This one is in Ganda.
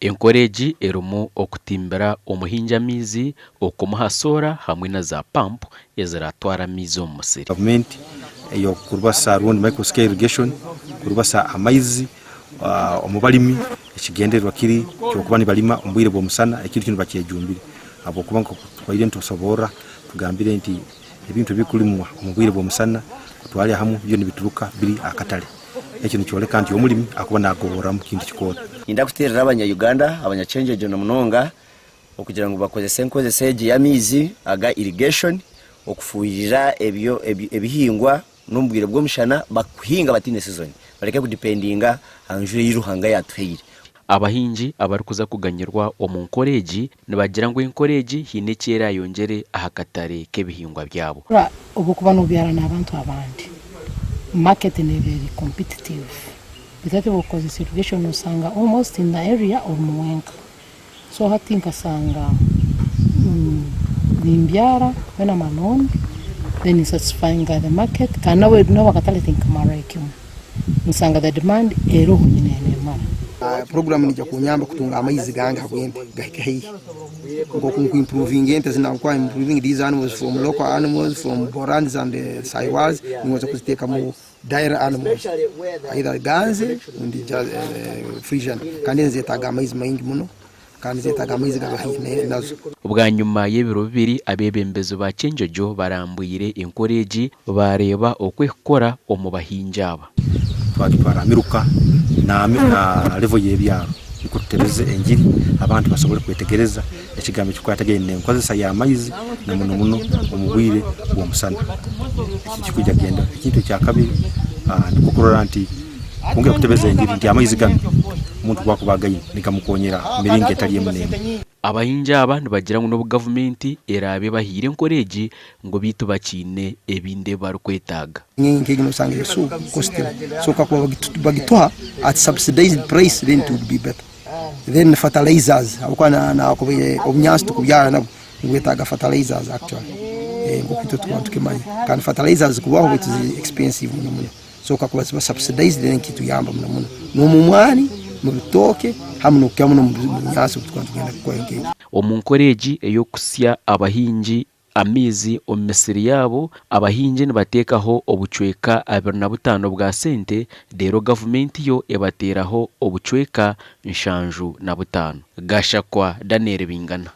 encourage erumu okutimbira omuhingi amaizi okumuhasora hamwe na za pump eziratwara amaizi omu musiri. Government eyo kurubasa round micro scale irrigation kurubasa amaizi omubalimi ekigendererwa kiri kyokuba ni balima ombwire bw'omusana ekintu kino bakyejumbire abo kuba nko twaire ntosobora tugambire nti ebintu bikulimwa ombwire bw'omusana twali hamu byo nibituruka biri akatale ekyo nikyoleka nti omulimi akuba nagobora mu kintu kikora. Inda kuterera abanya-Uganda abanya-Kyenjojo na Munonga okugira ngo bakozese enkozesege y'amaizi aga irrigation okufuhirira ebihingwa n'ombwire bw'omushana bakuhinga batine season bareke kudependinga anjure yiruhanga yatuheire. Abahingi abarikuza kuganyirwa omu nkoreji nibagira ngo enkoreji hine kyera yongere ahakatare k'ebihingwa byabo. Obu kuba nobyara n'abantu abandi market is very competitive. Because the irrigation usanga almost in the area or Mwenga. So I think asanga nimbyara when I'm alone, then it's satisfying the market. Kana we no wakatale think mara ikimu. Nsanga the demand ero nyine mara. Program ni kunyamba kutunga amaizi ganga habwente gahikai. Ngo improving ente zinakuwa improving these animals from local animals from borans and saiwas niweza kuziteka mu dairy animals either ganze and frisian kandi zetaga amaizi maingi muno kandi zetaga amaizi gagahiine nazo. Ubwa nyuma y'ebiro bibiri abebembezo ba Kyenjojo barambuyire encourage bareba okwekora omu bahingi aba. Twatwara miruka na level y'ebyaro ikutereze enjiri abantu basobole kwetegereza ekigambo kikwatagene enkozesa ya amaizi na muno omubwire bw'omusana. Kikujja genda ekintu kya kabiri ndikukurora nti kungera kutebeza enjiri nti amaizi gano omuntu gwakubagayi nikamukonyera miringo etali emunene. Abahingi aba nibagira ngo n'obu gavumenti erabe bahire encourage ngo bitu bakine ebinde barukwetaga. Ngegino sanga yesu costing so kakuba bagitwa at subsidized price then it would be better. Then fertilizers abukwana na obunyasi tukubyara nabo ngwetaga fertilizers actually ngokito tukimanya kan fertilizers kubaho it is expensive muno so kakuba subsidized then kitu yamba muno no mumwani mu bitoke hamwe kyamuno mu nyasi tukagenda kwenge. Omunkoreji eyokusya abahingi amaizi omu misiri yabo abahingi nibatekaho obucweka 25 bwa sente dero gavumenti yo ebateraho obucweka 75. Gashakwa Daniel Bingana.